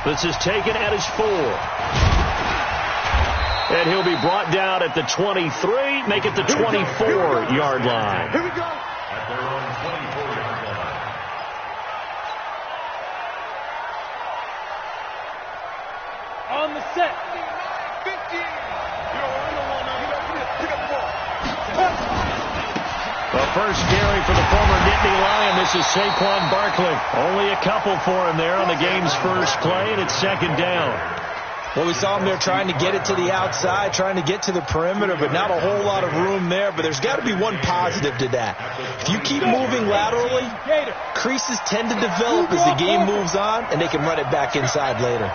This is taken at his 4. And he'll be brought down at the 23, make it the 24-yard line. Here we go. At their own 24-yard line. On the set. 50. You don't run the ball now. You got to pick up the ball. The first carry for the former Nittany Lion. This is Saquon Barkley. Only a couple for him there on the game's first play, and it's second down. Well, we saw him there trying to get it to the outside, trying to get to the perimeter, but not a whole lot of room there. But there's got to be one positive to that. If you keep moving laterally, creases tend to develop as the game moves on, and they can run it back inside later.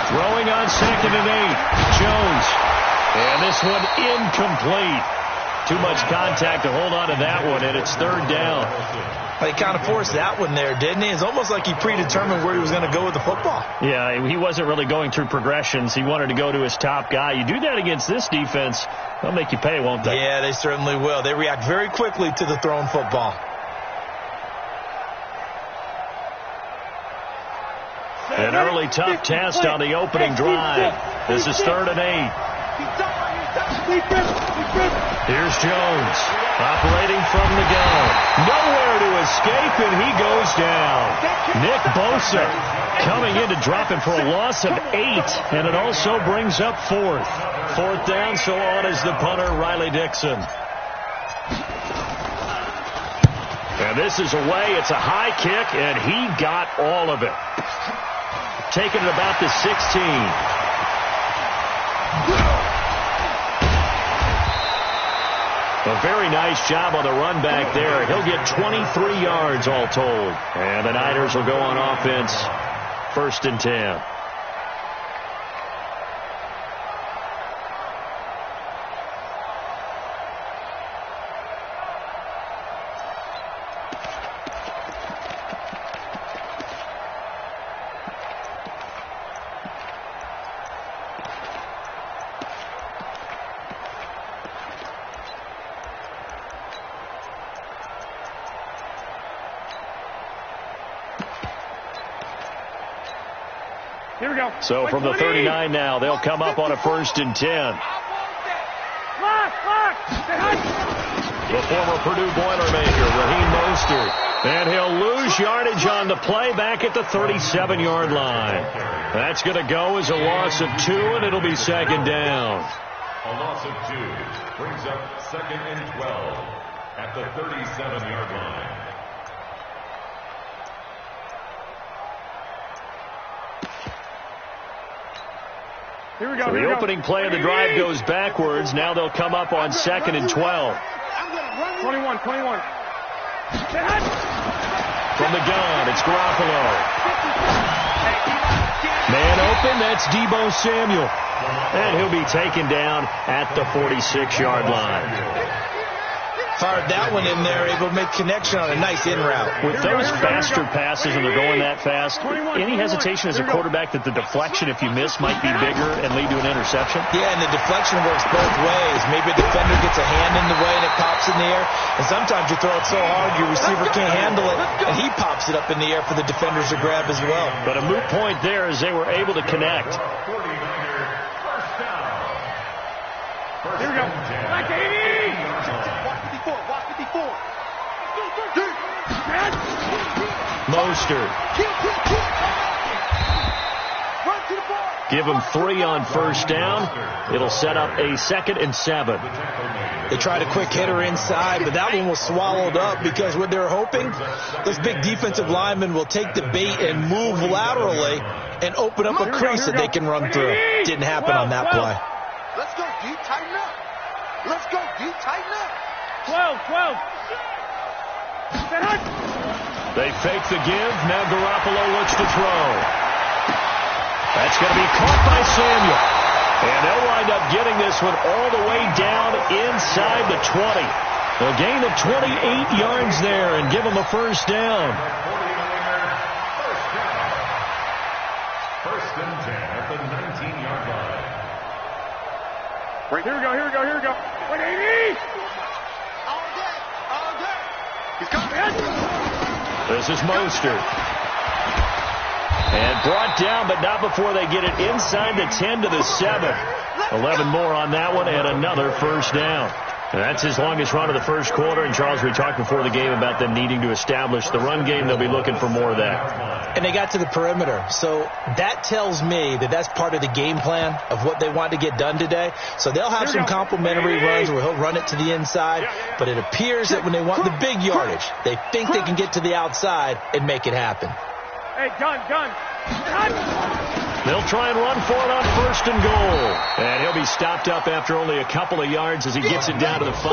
Throwing on second and 8. Jones. And this one incomplete. Too much contact to hold on to that one, and it's third down. Well, he kind of forced that one there, didn't he? It's almost like he predetermined where he was going to go with the football. Yeah, he wasn't really going through progressions. He wanted to go to his top guy. You do that against this defense, they'll make you pay, won't they? Yeah, they certainly will. They react very quickly to the thrown football. An early tough test on the opening drive. This is third and 8. Here's Jones, operating from the gun. Nowhere to escape, and he goes down. Nick Bosa coming in to drop him for a loss of 8, and it also brings up fourth. Fourth down, so on is the punter, Riley Dixon. And this is away. It's a high kick, and he got all of it. Taking it about the 16. A very nice job on the run back there. He'll get 23 yards all told. And the Niners will go on offense, first and 10. Here we go. So from the 39 now, they'll come up on a first and 10. The former Purdue Boilermaker, Raheem Mostert. And he'll lose yardage on the play back at the 37-yard line. That's going to go as a loss of 2, and it'll be second down. A loss of 2 brings up second and 12 at the 37-yard line. Here we go. So the opening play of the drive goes backwards. Now they'll come up on second and 12. 21. From the gun, it's Garoppolo. Man open, that's Deebo Samuel. And he'll be taken down at the 46-yard line. Fired that one in there, able to make connection on a nice in route. With those faster passes and they're going that fast, any hesitation as a quarterback that the deflection, if you miss, might be bigger and lead to an interception? Yeah, and the deflection works both ways. Maybe a defender gets a hand in the way and it pops in the air. And sometimes you throw it so hard your receiver can't handle it, and he pops it up in the air for the defenders to grab as well. But a moot point there as they were able to connect. Here we go. Like 80. Mostert. Give him 3 on first down. It'll set up a second and 7. They tried a quick hitter inside, but that one was swallowed up because what they're hoping, those big defensive linemen will take the bait and move laterally and open up a crease that they can run through. Didn't happen on that play. Let's go deep, tighten up. Let's go deep, tighten up. 12. They fake the give. Now Garoppolo looks to throw. That's going to be caught by Samuel. And they'll wind up getting this one all the way down inside the 20. They'll gain of 28 yards there and give them a first down. First and 10 at the 19-yard line. Here we go. 180. All day. He's coming. This is Mostert. And brought down, but not before they get it inside the 10 to the 7. 11 more on that one, and another first down. And that's his longest run of the first quarter. And, Charles, we talked before the game about them needing to establish the run game. They'll be looking for more of that. And they got to the perimeter. So that tells me that that's part of the game plan of what they want to get done today. So they'll have some complementary runs where he'll run it to the inside. But it appears that when they want the big yardage, they think they can get to the outside and make it happen. Hey, gun. They'll try and run for it on 1st and goal. And he'll be stopped up after only a couple of yards as he gets it down to the 5.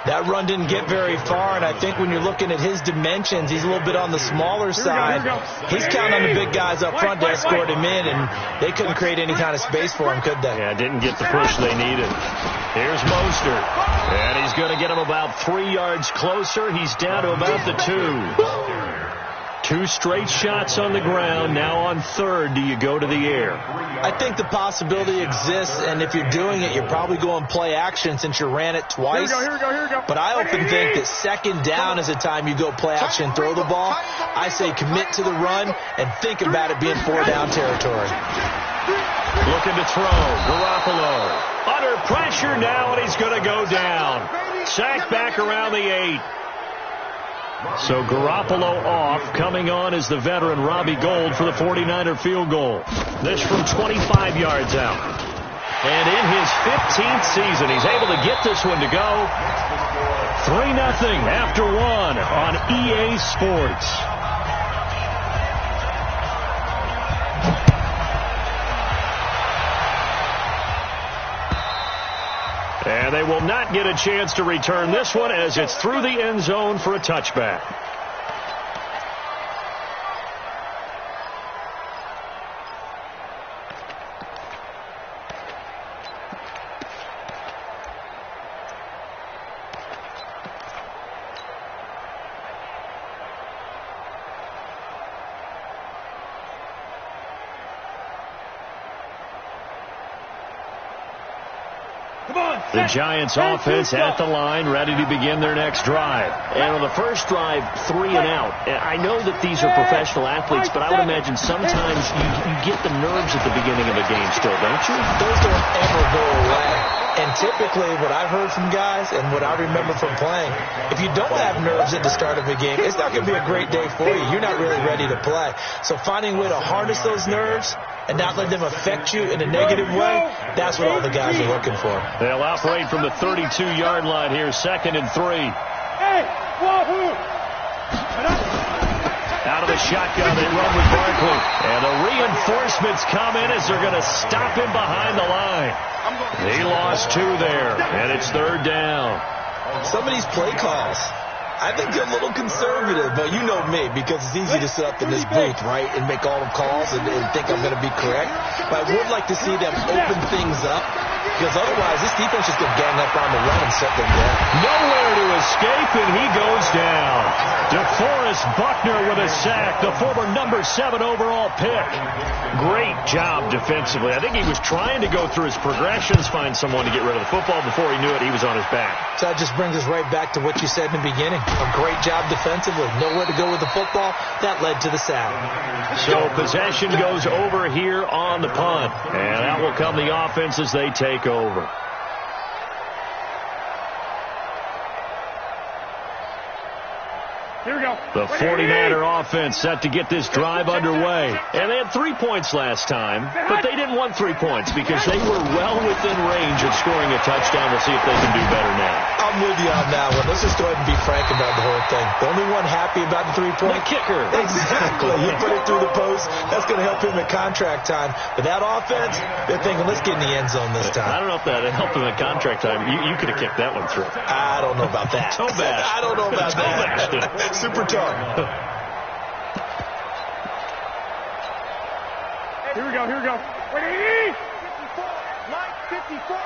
That run didn't get very far, and I think when you're looking at his dimensions, he's a little bit on the smaller side. He's counting on the big guys up front to escort him in, and they couldn't create any kind of space for him, could they? Yeah, didn't get the push they needed. Here's Mostert, and he's going to get him about 3 yards closer. He's down to about the 2. 2 straight shots on the ground. Now on 3rd, do you go to the air? I think the possibility exists, and if you're doing it, you're probably going play action since you ran it twice. Here we go. But I often think that 2nd down is the time you go play action, throw the ball. I say commit to the run and think about it being 4-down territory. Looking to throw. Garoppolo under pressure now, and he's going to go down. Sacked back around the 8. So Garoppolo off. Coming on is the veteran Robbie Gould for the 49er field goal. This from 25 yards out. And in his 15th season, he's able to get this one to go. 3-0 after 1 on EA Sports. And they will not get a chance to return this one as it's through the end zone for a touchback. The Giants offense at the line, ready to begin their next drive. And on the first drive, 3 and out. I know that these are professional athletes, but I would imagine sometimes you get the nerves at the beginning of a game still, don't you? Those don't ever go away. And typically what I've heard from guys and what I remember from playing, if you don't have nerves at the start of a game, it's not going to be a great day for you. You're not really ready to play. So finding a way to harness those nerves and not let them affect you in a negative way, that's what all the guys are looking for. They'll operate from the 32-yard line here, 2nd and 3. Hey, wahoo! Out of the shotgun, they run with Barkley. And the reinforcements come in as they're going to stop him behind the line. He lost 2 there, and it's 3rd down. Some of these play calls, I think they're a little conservative, but you know me, because it's easy to sit up in this booth, right, and make all the calls and think I'm going to be correct. But I would like to see them open things up, because otherwise this defense is going to gang up on the run and set them down. Nowhere to escape, and he goes down. DeForest Buckner with a sack, the former number 7 overall pick. Great job defensively. I think he was trying to go through his progressions, find someone to get rid of the football. Before he knew it, he was on his back. So that just brings us right back to what you said in the beginning. A great job defensively. Nowhere to go with the football. That led to the sack. So possession goes over here on the punt. And out will come the offense as they take over. Here we go. The 49er offense set to get this drive underway. And they had 3 points last time, but they didn't want 3 points because they were well within range of scoring a touchdown. We'll see if they can do better now. I'm with you on that one. Let's just go ahead and be frank about the whole thing. The only one happy about the 3-point? The kicker. Exactly. You put it through the post. That's going to help him at contract time. But that offense, they're thinking, let's get in the end zone this time. I don't know if that helped him at contract time. You could have kicked that one through. I don't know about that. Toe bash. I don't know about that. Super tough. Here we go. Ready? 54.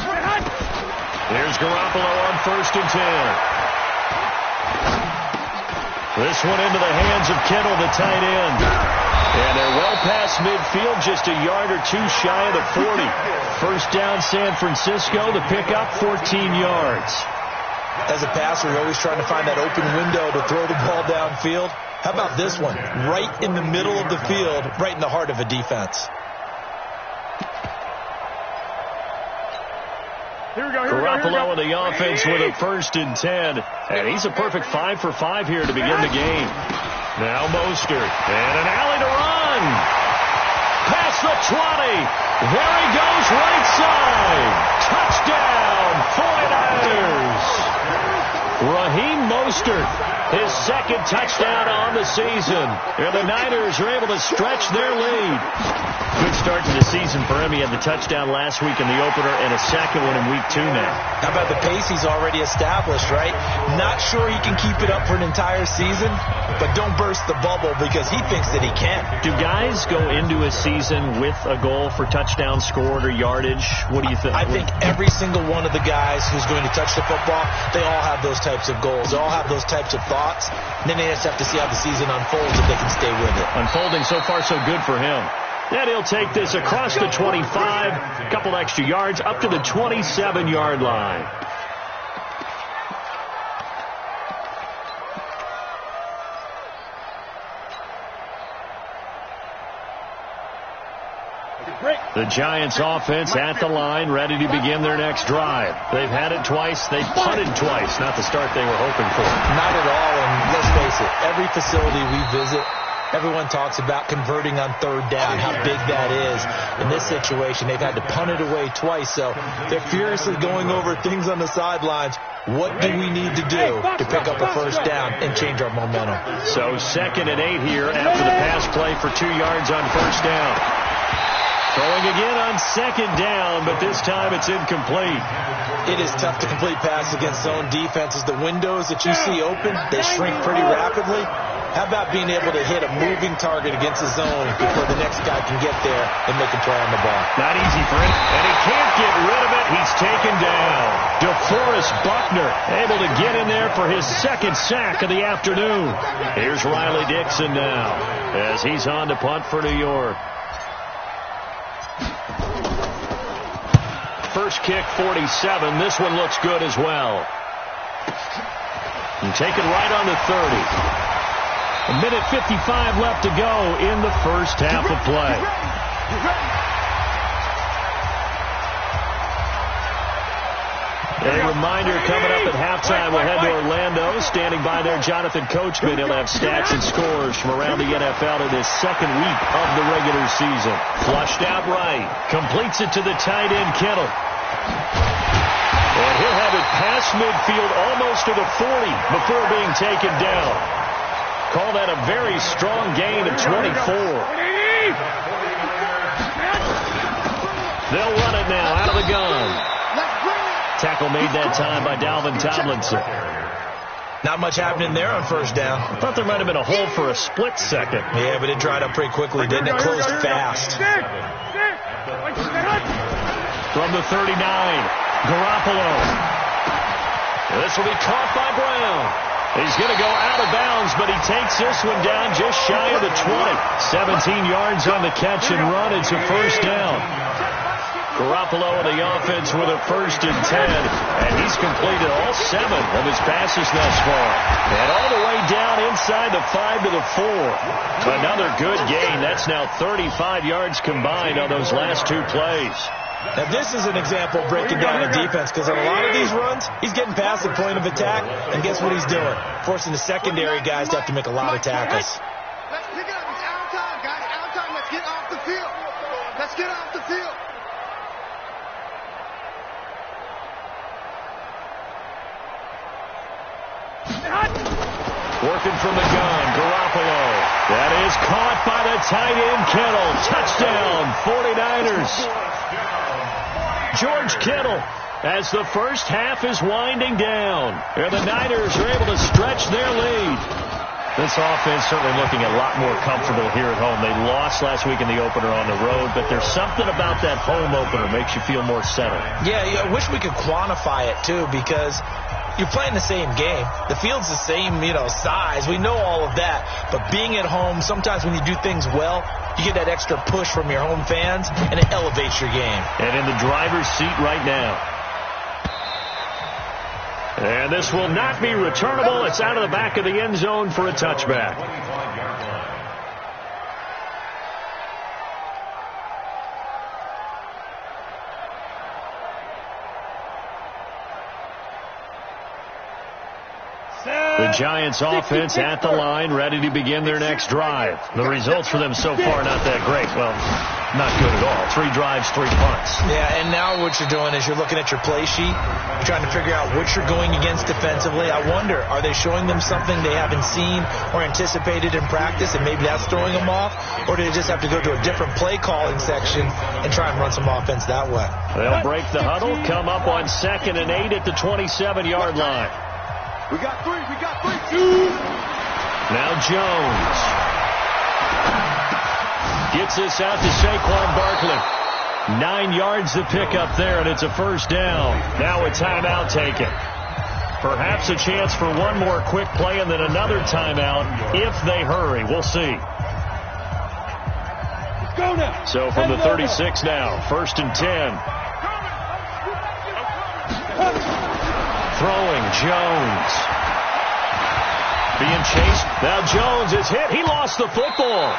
Right. Here's Garoppolo on 1st and 10. This one into the hands of Kittle, the tight end. And they're well past midfield, just a yard or 2 shy of the 40. First down, San Francisco. The pickup, 14 yards. As a passer, you're always trying to find that open window to throw the ball downfield. How about this one? Right in the middle of the field, right in the heart of a defense. Garoppolo in the offense with a 1st and 10. And he's a perfect 5 for 5 here to begin the game. Now Mostert. And an alley to run. Past the 20. There he goes, right side. Touchdown, 49ers. Raheem Mostert, his 2nd touchdown on the season. And the Niners are able to stretch their lead. Good start to the season for him. He had the touchdown last week in the opener and a 2nd one in week 2 now. How about the pace he's already established, right? Not sure he can keep it up for an entire season, but don't burst the bubble because he thinks that he can. Do guys go into a season with a goal for touchdown scored or yardage? What do you think? I think every single one of the guys who's going to touch the football, they all have those types of goals. They all have those types of thoughts. And then they just have to see how the season unfolds if they can stay with it. Unfolding so far so good for him. And he'll take this across the 25, a couple extra yards, up to the 27-yard line. The Giants offense at the line, ready to begin their next drive. They've had it twice. They've punted twice. Not the start they were hoping for. Not at all, and let's face it, every facility we visit, everyone talks about converting on 3rd down, how big that is. In this situation, they've had to punt it away twice, so they're furiously going over things on the sidelines. What do we need to do to pick up a 1st down and change our momentum? So 2nd and 8 here after the pass play for 2 yards on 1st down. Throwing again on 2nd down, but this time it's incomplete. It is tough to complete passes against zone defenses. The windows that you see open, they shrink pretty rapidly. How about being able to hit a moving target against the zone before the next guy can get there and make a play on the ball? Not easy for him, and he can't get rid of it. He's taken down. DeForest Buckner able to get in there for his 2nd sack of the afternoon. Here's Riley Dixon now as he's on to punt for New York. First kick, 47. This one looks good as well. And taken right on the 30. A minute 55 left to go in the first half of play. A reminder coming up at halftime, we'll head to Orlando. Standing by there, Jonathan Coachman. He'll have stats and scores from around the NFL in his 2nd week of the regular season. Flushed out right. Completes it to the tight end, Kittle. And he'll have it past midfield almost to the 40 before being taken down. Call that a very strong gain of 24. They'll run it now out of the gun. Tackle made that time by Dalvin Tomlinson. Not much happening there on 1st down. I thought there might have been a hole for a split second. Yeah, but it dried up pretty quickly, didn't it? Closed fast. From the 39, Garoppolo. This will be caught by Brown. He's going to go out of bounds, but he takes this one down just shy of the 20. 17 yards on the catch and run. It's a 1st down. Garoppolo on the offense with a 1st and 10. And he's completed all 7 of his passes thus far. And all the way down inside the 5 to the 4. Another good gain. That's now 35 yards combined on those last 2 plays. Now, this is an example of breaking down a defense because on a lot of these runs, he's getting past the point of attack, and guess what he's doing? Forcing the secondary guys to have to make a lot of tackles. Let's pick it up. It's out time, guys. Out time. Let's get off the field. Let's get off the field. Working from the gun, Garoppolo. That is caught by the tight end, Kittle. Touchdown, 49ers. George Kittle, as the first half is winding down. And the Niners are able to stretch their lead. This offense certainly looking a lot more comfortable here at home. They lost last week in the opener on the road, but there's something about that home opener makes you feel more settled. Yeah, I wish we could quantify it, too, because you're playing the same game. The field's the same, size. We know all of that. But being at home, sometimes when you do things well, you get that extra push from your home fans, and it elevates your game. And in the driver's seat right now. And this will not be returnable. It's out of the back of the end zone for a touchback. Giants offense at the line, ready to begin their next drive. The results for them so far, not that great. Well, not good at all. 3 drives, 3 punts. Yeah, and now what you're doing is you're looking at your play sheet, trying to figure out what you're going against defensively. I wonder, are they showing them something they haven't seen or anticipated in practice, and maybe that's throwing them off? Or do they just have to go to a different play calling section and try and run some offense that way? They'll break the huddle, come up on 2nd and 8 at the 27-yard line. We got 3. Now Jones gets this out to Saquon Barkley. 9 yards to pick up there, and it's a first down. Now a timeout taken. Perhaps a chance for one more quick play and then another timeout if they hurry. We'll see. Let's go now. So from the 36 now, 1st and 10. Throwing, Jones. Being chased. Now Jones is hit. He lost the football.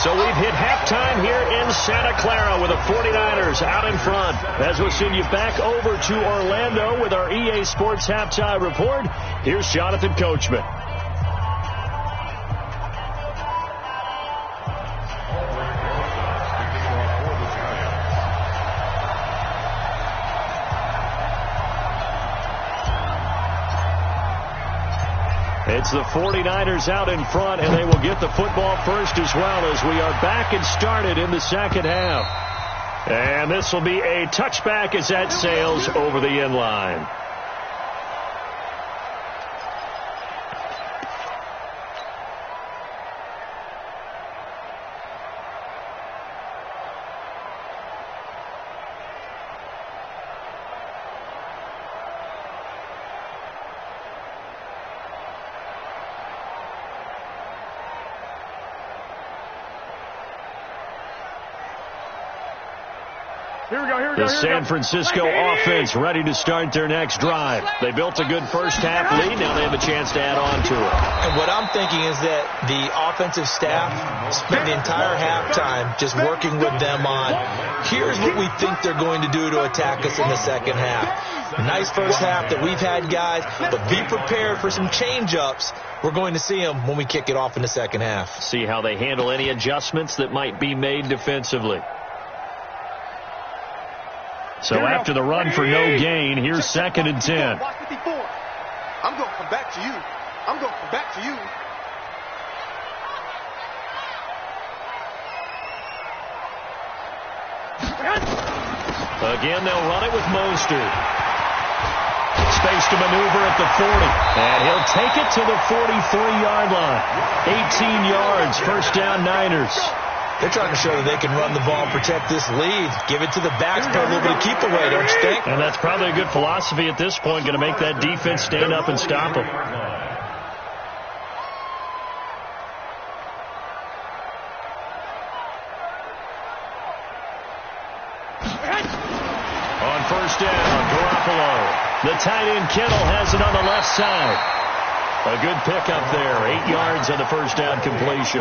So we've hit halftime here in Santa Clara with the 49ers out in front. As we'll send you back over to Orlando with our EA Sports Halftime Report, here's Jonathan Coachman. It's the 49ers out in front, and they will get the football first as well as we are back and started in the second half. And this will be a touchback as that sails over the end line. The San Francisco offense ready to start their next drive. They built a good first half lead. Now they have a chance to add on to it. And what I'm thinking is that the offensive staff spent the entire halftime just working with them on, here's what we think they're going to do to attack us in the second half. Nice first half that we've had, guys, but be prepared for some change-ups. We're going to see them when we kick it off in the second half. See how they handle any adjustments that might be made defensively. So after the run for no gain, here's 2nd and 10. I'm going to come back to you. I'm going to come back to you. Again, they'll run it with Mostert. Space to maneuver at the 40. And he'll take it to the 43-yard line. 18 yards, first down Niners. They're trying to show that they can run the ball and protect this lead. Give it to the backs, put a little bit of keep away, don't you think? And that's probably a good philosophy at this point, going to make that defense stand up and stop them. On first down, Garoppolo. The tight end Kittle has it on the left side. A good pickup there. 8 yards on the first down completion.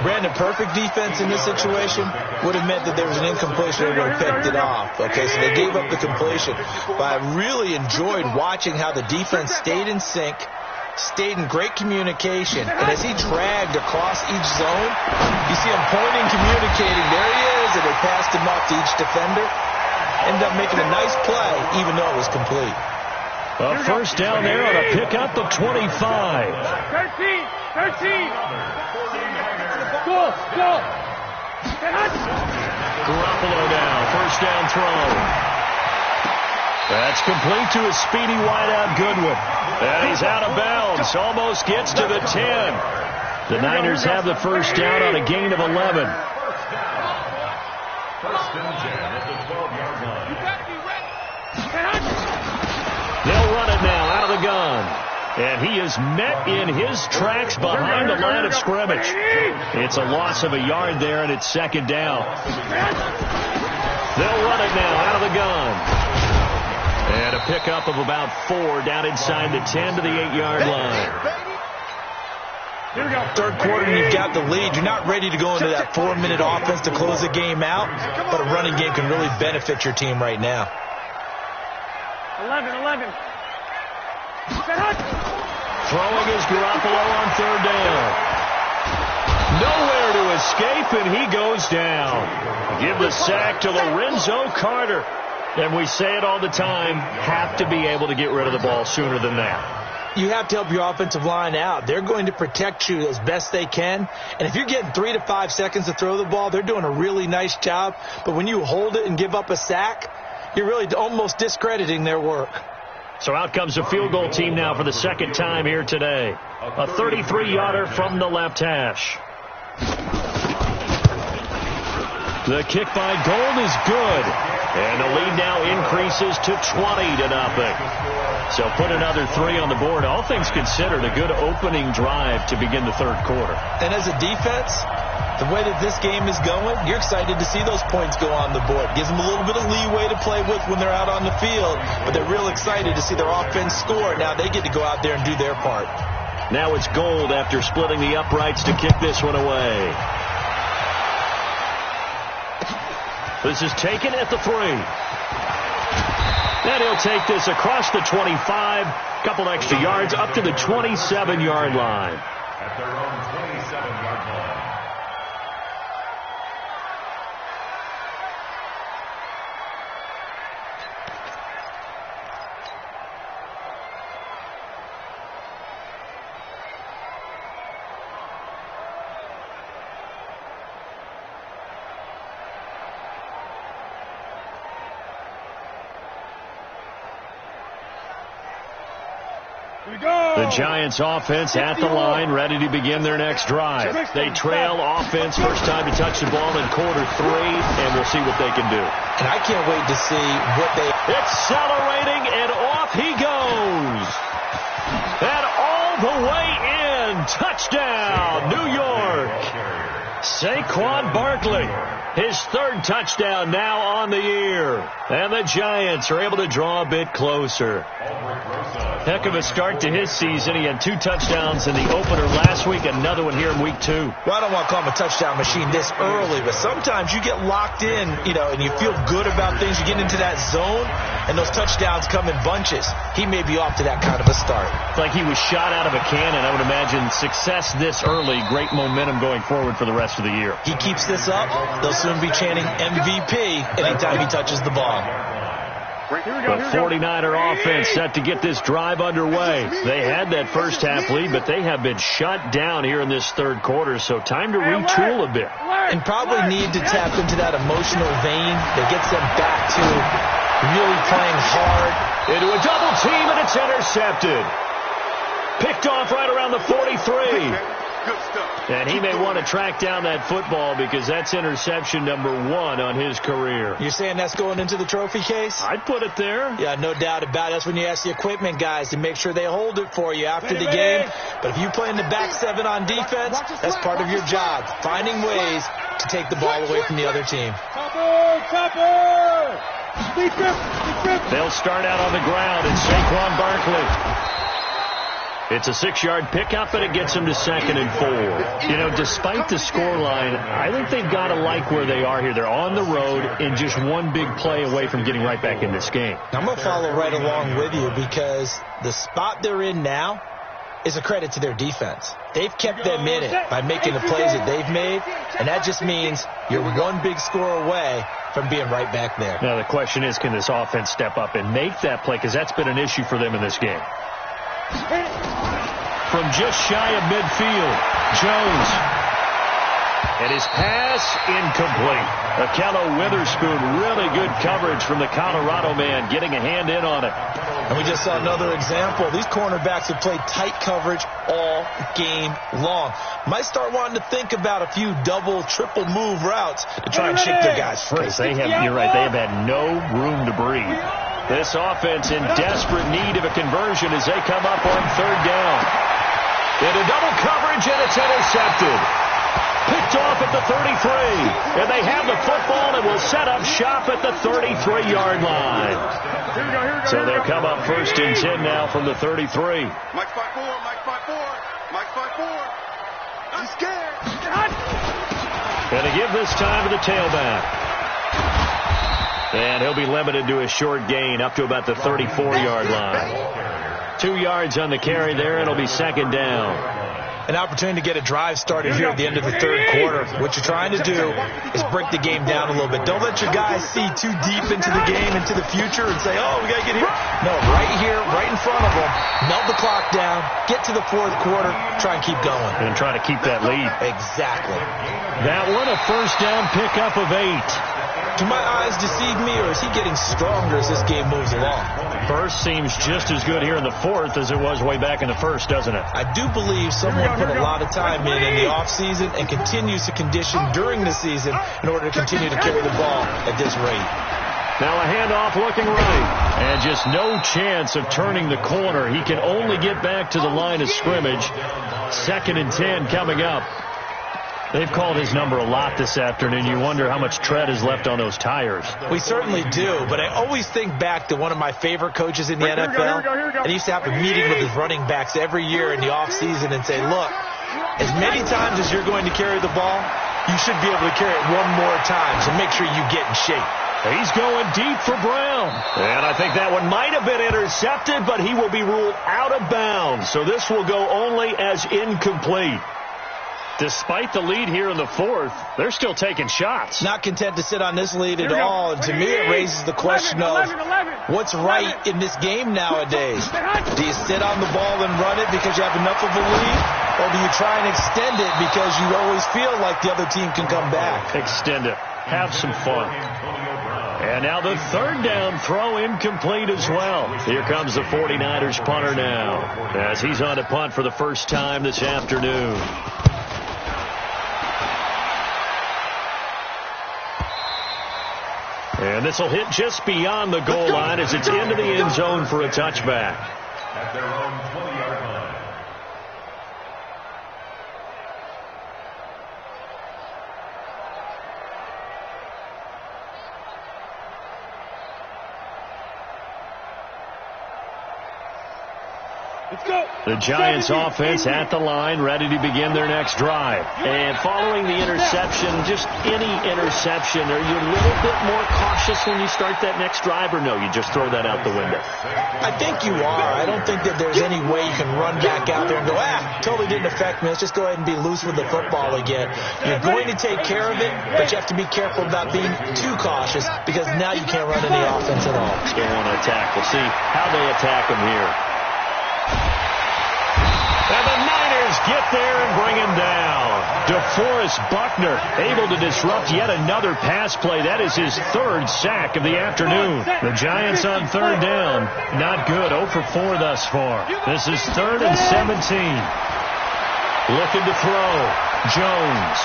Brandon, perfect defense in this situation would have meant that there was an incompletion and they would have picked it off. Okay, so they gave up the completion. But I really enjoyed watching how the defense stayed in sync, stayed in great communication. And as he dragged across each zone, you see him pointing, communicating. There he is, and they passed him off to each defender. Ended up making a nice play, even though it was complete. A first down there on a pickup of 25. 13. Go. Garoppolo now, first down throw. That's complete to a speedy wideout Goodwin. And he's out of bounds, almost gets to the 10. The Niners have the first down on a gain of 11. First and 10 at the 12-yard line. You got to be ready. They'll run it now out of the gun. And he is met in his tracks behind the line of scrimmage. It's a loss of a yard there, and it's second down. They'll run it now out of the gun. And a pickup of about 4 down inside the 10 to the 8-yard line. Here we go. Third quarter, and you've got the lead. You're not ready to go into that 4-minute offense to close the game out, but a running game can really benefit your team right now. 11. Throwing is Garoppolo on third down. Nowhere to escape, and he goes down. Give the sack to Lorenzo Carter. And we say it all the time, have to be able to get rid of the ball sooner than that. You have to help your offensive line out. They're going to protect you as best they can. And if you're getting 3 to 5 seconds to throw the ball, they're doing a really nice job. But when you hold it and give up a sack, you're really almost discrediting their work. So out comes a field goal team now for the second time here today. A 33-yarder from the left hash. The kick by Gold is good. And the lead now increases to 20-0. So put another 3 on the board. All things considered, a good opening drive to begin the third quarter. And as a defense, the way that this game is going, you're excited to see those points go on the board. Gives them a little bit of leeway to play with when they're out on the field, but they're real excited to see their offense score. Now they get to go out there and do their part. Now it's Gold after splitting the uprights to kick this one away. This is taken at the 3. And he'll take this across the 25. Couple extra yards up to the 27-yard line. At their own 27-yard line. The Giants offense at the line, ready to begin their next drive. They trail offense, first time to touch the ball in quarter 3, and we'll see what they can do. And I can't wait to see what they... Accelerating, and off he goes. And all the way in. Touchdown, New York. Saquon Barkley, his third touchdown now on the year. And the Giants are able to draw a bit closer. Heck of a start to his season. He had 2 touchdowns in the opener last week, another one here in week 2. Well, I don't want to call him a touchdown machine this early, but sometimes you get locked in, and you feel good about things. You get into that zone, and those touchdowns come in bunches. He may be off to that kind of a start. It's like he was shot out of a cannon. I would imagine success this early, great momentum going forward for the rest of the year. He keeps this up, they'll soon be chanting MVP anytime he touches the ball. The 49er offense set to get this drive underway. They had that first half lead, but they have been shut down here in this third quarter, so time to retool a bit. And probably need to tap into that emotional vein that gets them back to really playing hard. Into a double team, and it's intercepted. Picked off right around the 43. And he may want to track down that football because that's interception number 1 on his career. You're saying that's going into the trophy case? I'd put it there. Yeah, no doubt about it. That's when you ask the equipment guys to make sure they hold it for you after the game. But if you play in the back 7 on defense, that's part of your job, finding ways to take the ball away from the other team. They'll start out on the ground, and Saquon Barkley. It's a 6-yard pickup, and it gets them to 2nd and 4. Despite the scoreline, I think they've got to like where they are here. They're on the road and just one big play away from getting right back in this game. I'm going to follow right along with you because the spot they're in now is a credit to their defense. They've kept them in it by making the plays that they've made, and that just means you're one big score away from being right back there. Now, the question is, can this offense step up and make that play? Because that's been an issue for them in this game. From just shy of midfield, Jones. And his pass incomplete. Akello Witherspoon, really good coverage from the Colorado man, getting a hand in on it. And we just saw another example. These cornerbacks have played tight coverage all game long. Might start wanting to think about a few double, triple move routes to try and shake their guys free. You're right, they have had no room to breathe. This offense in desperate need of a conversion as they come up on 3rd down. Into double coverage, and it's intercepted. Picked off at the 33. And they have the football and will set up shop at the 33-yard line. So they'll come up 1st and 10 now from the 33. Mike 5-4, Mike 5-4, Mike 5-4. I'm scared. And to give this time to the tailback. And he'll be limited to a short gain up to about the 34-yard line. 2 yards on the carry there. It'll be second down. An opportunity to get a drive started here at the end of the third quarter. What you're trying to do is break the game down a little bit. Don't let your guys see too deep into the game, into the future, and say, oh, we got to get here. No, right here, right in front of them, melt the clock down, get to the fourth quarter, try and keep going. And try to keep that lead. Exactly. That one, a first down pickup of 8. Do my eyes deceive me, or is he getting stronger as this game moves along? Burst seems just as good here in the fourth as it was way back in the first, doesn't it? I do believe someone put a lot of time in the offseason and continues to condition during the season in order to continue to carry the ball at this rate. Now a handoff looking right. And just no chance of turning the corner. He can only get back to the line of scrimmage. 2nd and 10 coming up. They've called his number a lot this afternoon. You wonder how much tread is left on those tires. We certainly do, but I always think back to one of my favorite coaches in the NFL. And he used to have a meeting with his running backs every year in the offseason and say, look, as many times as you're going to carry the ball, you should be able to carry it one more time, so make sure you get in shape. He's going deep for Brown. And I think that one might have been intercepted, but he will be ruled out of bounds. So this will go only as incomplete. Despite the lead here in the fourth, they're still taking shots. Not content to sit on this lead at all. And to me, it raises the question of what's right in this game nowadays. Do you sit on the ball and run it because you have enough of a lead? Or do you try and extend it because you always feel like the other team can come back? Extend it. Have some fun. And now the third down throw incomplete as well. Here comes the 49ers punter now as he's on to punt for the first time this afternoon. And this will hit just beyond the goal line as it's into the end zone for a touchback. At their own 20-yard line. Let's go. The Giants offense at the line, ready to begin their next drive. And following the interception, just any interception, are you a little bit more cautious when you start that next drive, or no, you just throw that out the window? I think you are. I don't think that there's any way you can run back out there and go, totally didn't affect me. Let's just go ahead and be loose with the football again. You're going to take care of it, but you have to be careful about being too cautious because now you can't run any offense at all. Still want to attack. We'll see how they attack him here. And the Niners get there and bring him down. DeForest Buckner able to disrupt yet another pass play. That is his third sack of the afternoon. The Giants on third down. Not good. 0 for 4 thus far. This is 3rd and 17. Looking to throw. Jones.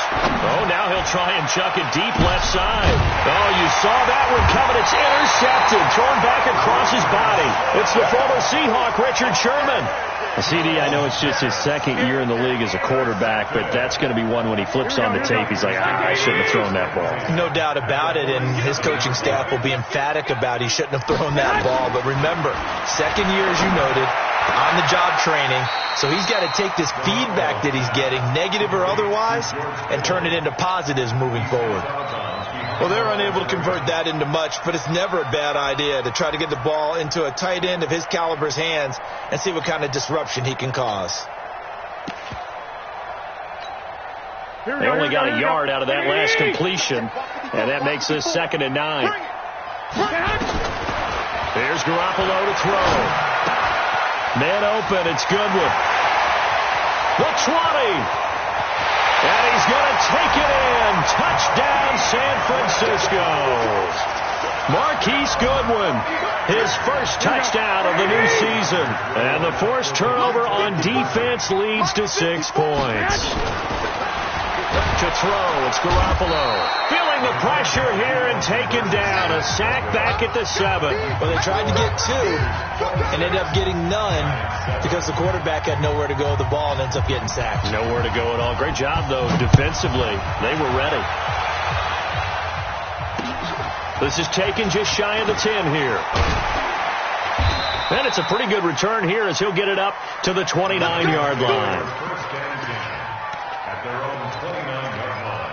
Oh, now he'll try and chuck it deep left side. Oh, you saw that one coming. It's intercepted. Thrown back across his body. It's the former Seahawk, Richard Sherman. CD, I know it's just his second year in the league as a quarterback, but that's going to be one when he flips on the tape. He's like, I shouldn't have thrown that ball. No doubt about it, and his coaching staff will be emphatic about he shouldn't have thrown that ball. But remember, second year, as you noted, on-the-job training, so he's got to take this feedback that he's getting, negative or otherwise, and turn it into positives moving forward. Well, they're unable to convert that into much, but it's never a bad idea to try to get the ball into a tight end of his caliber's hands and see what kind of disruption he can cause. They only got a yard out of that last completion, and that makes this 2nd and 9. Here's Garoppolo to throw. Man open, it's Goodwin. The 20. And he's going to take it in. Touchdown, San Francisco. Marquise Goodwin, his first touchdown of the new season. And the forced turnover on defense leads to 6 points. To throw, it's Garoppolo. Feeling the pressure here and taken down. A sack back at the 7. Well, they tried to get 2 and ended up getting none because the quarterback had nowhere to go with the ball and ends up getting sacked. Nowhere to go at all. Great job, though, defensively. They were ready. This is taken just shy of the 10 here. And it's a pretty good return here as he'll get it up to the 29-yard line. First and 10 at their own 29-yard line.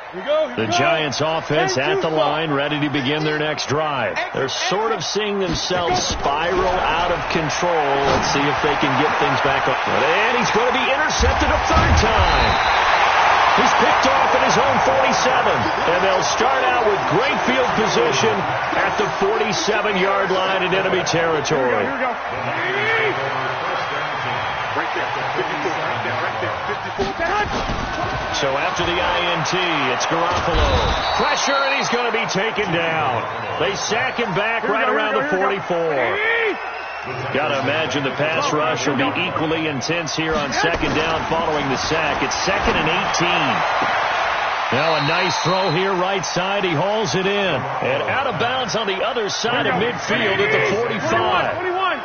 The Giants offense at the line, ready to begin their next drive. They're sort of seeing themselves spiral out of control. Let's see if they can get things back up. And he's going to be intercepted a third time. He's picked off at his own 47. And they'll start out with great field position at the 47-yard line in enemy territory. Here we go. Right there. 54. Right there. 54. So after the INT, it's Garoppolo. Pressure, and he's going to be taken down. They sack him back right around the 44. Got to imagine the pass rush will be equally intense here on second down following the sack. It's 2nd and 18. Now a nice throw here right side. He hauls it in. And out of bounds on the other side of midfield at the 45. 21.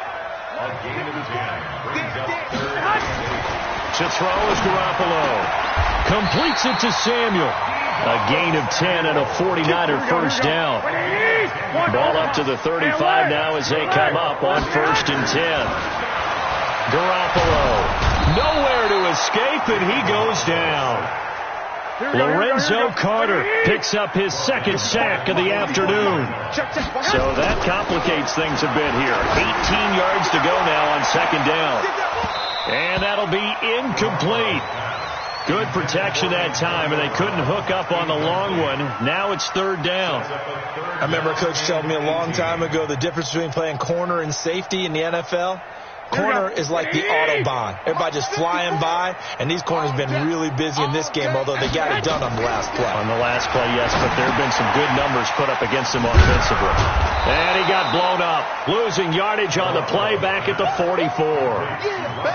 To throw is Garoppolo. Completes it to Samuel. A gain of 10 and a 49er first down. Ball up to the 35 now as they come up on 1st and 10. Garoppolo. Nowhere to escape, and he goes down. Lorenzo Carter picks up his 2nd sack of the afternoon. So that complicates things a bit here. 18 yards to go now on 2nd down. And that'll be incomplete. Good protection that time, and they couldn't hook up on the long one. Now it's 3rd down. I remember a coach telling me a long time ago the difference between playing corner and safety in the NFL. Corner is like the Autobahn. Everybody just flying by, and these corners have been really busy in this game, although they got it done on the last play. On the last play, yes, but there have been some good numbers put up against him offensively. And he got blown up, losing yardage on the play back at the 44.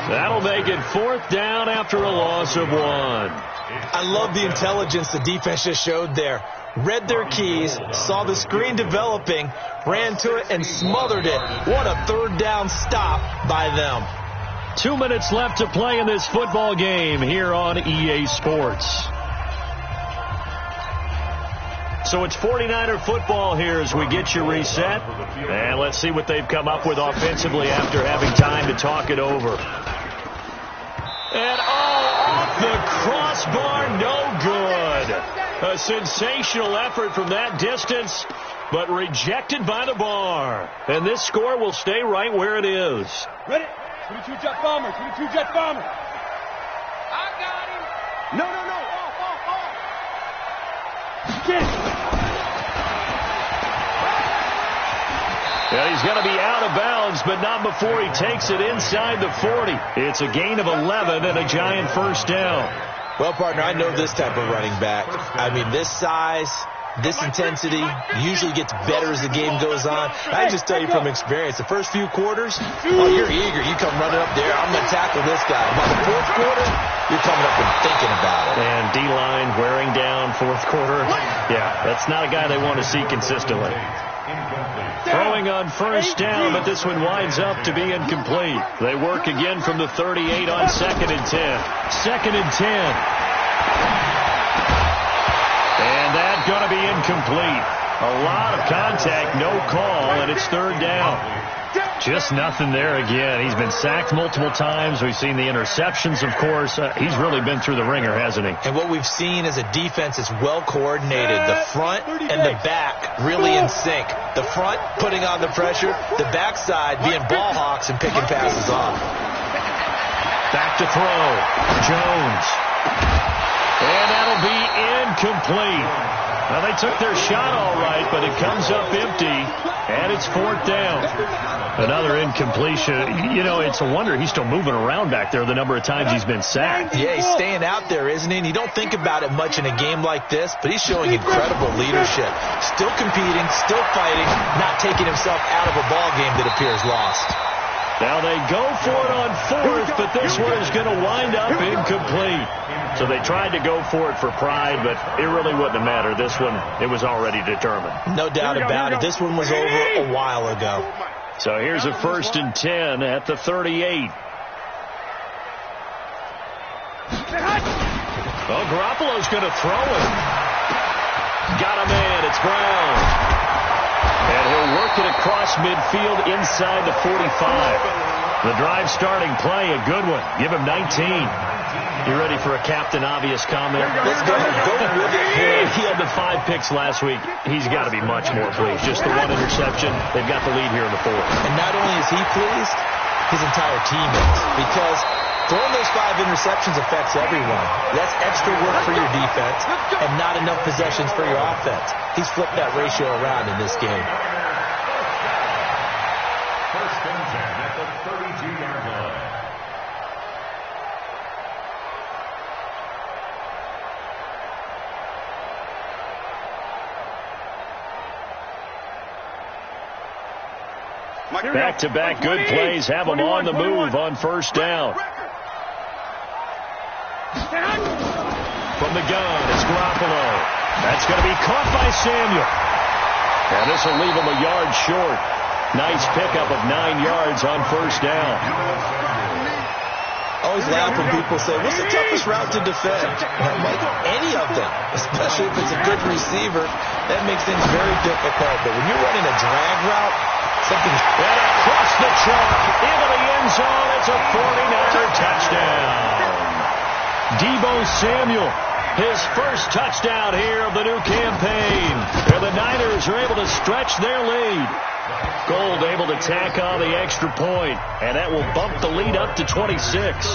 That'll make it 4th down after a loss of 1. I love the intelligence the defense just showed there. Read their keys, saw the screen developing, ran to it, and smothered it. What a 3rd down stop by them. 2 minutes left to play in this football game here on EA Sports. So it's 49er football here as we get you reset. And let's see what they've come up with offensively after having time to talk it over. And off the crossbar, no good. A sensational effort from that distance, but rejected by the bar. And this score will stay right where it is. Ready? 22 jet bomber. 22 jet bomber. I got him. No. Off. Get it. Yeah, he's going to be out of bounds, but not before he takes it inside the 40. It's a gain of 11 and a Giant first down. Well, partner, I know this type of running back. I mean, this size, this intensity usually gets better as the game goes on. I can just tell you from experience, the first few quarters, you're eager. You come running up there, I'm going to tackle this guy. By the 4th quarter, you're coming up and thinking about it. And D-line wearing down 4th quarter. Yeah, that's not a guy they want to see consistently. Throwing on first down, but this one winds up to be incomplete. They work again from the 38 on 2nd and 10. 2nd and 10. And that's going to be incomplete. A lot of contact, no call, and it's 3rd down. Just nothing there again. He's been sacked multiple times. We've seen the interceptions, of course. He's really been through the ringer, hasn't he? And what we've seen is a defense that's well coordinated. The front and the back really in sync. The front putting on the pressure. The backside being ball hawks and picking passes off. Back to throw. Jones. And that'll be incomplete. Well, they took their shot all right, but it comes up empty, and it's 4th down. Another incompletion. You know, it's a wonder he's still moving around back there the number of times he's been sacked. Yeah, he's staying out there, isn't he? And you don't think about it much in a game like this, but he's showing incredible leadership. Still competing, still fighting, not taking himself out of a ball game that appears lost. Now they go for it on 4th, but this one is going to wind up incomplete. So they tried to go for it for pride, but it really wouldn't have mattered. This one, it was already determined. No doubt about it. This one was over a while ago. So here's a 1st and 10 at the 38. Well, Garoppolo's going to throw it. Got a man. It's Brown. And he'll work it across midfield inside the 45. The drive starting play, a good one. Give him 19. You ready for a Captain Obvious comment? Let's go. Go with it. He had the 5 picks last week. He's got to be much more pleased. Just the 1 interception. They've got the lead here in the 4th. And not only is he pleased, his entire team is. Because throwing those 5 interceptions affects everyone. That's extra work for your defense and not enough possessions for your offense. He's flipped that ratio around in this game. First and 10 at the 32-yard line. Back-to-back good plays have them on the move on first down. From the gun, it's Garoppolo. That's going to be caught by Samuel. And this will leave him a yard short. Nice pickup of 9 yards on first down. I always laugh when people say, what's the toughest route to defend? I'm like, any of them, especially if it's a good receiver. That makes things very difficult. But when you're running a drag route, something... And across the chalk, into the end zone, it's a 49er touchdown. Deebo Samuel, his first touchdown here of the new campaign. And the Niners are able to stretch their lead. Gold able to tack on the extra point, and that will bump the lead up to 26. Giants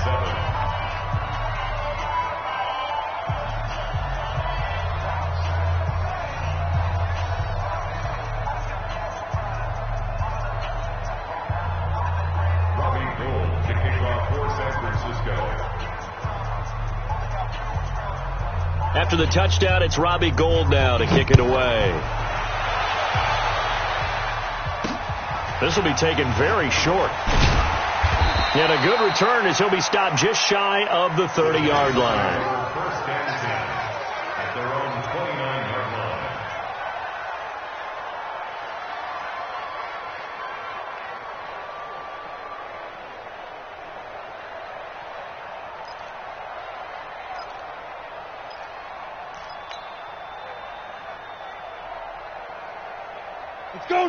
7. Robbie Gould to kick off for San Francisco. After the touchdown, it's Robbie Gould now to kick it away. This will be taken very short. And a good return as he'll be stopped just shy of the 30-yard line. First and 10 at their own 29-yard line.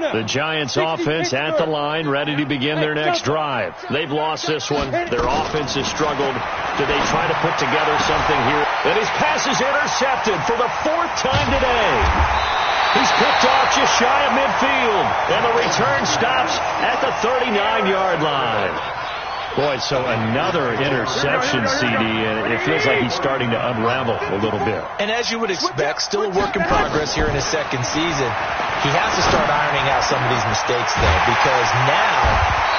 The Giants offense at the line, ready to begin their next drive. They've lost this one. Their offense has struggled. Do they try to put together something here? And his pass is intercepted for the 4th time today. He's picked off just shy of midfield. And the return stops at the 39-yard line. Boy, so another interception, CD, and it feels like he's starting to unravel a little bit. And as you would expect, still a work in progress here in his second season. He has to start ironing out some of these mistakes, though, because now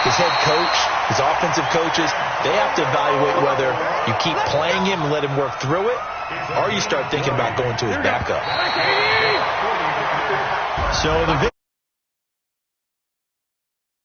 his head coach, his offensive coaches, they have to evaluate whether you keep playing him and let him work through it, or you start thinking about going to his backup. So the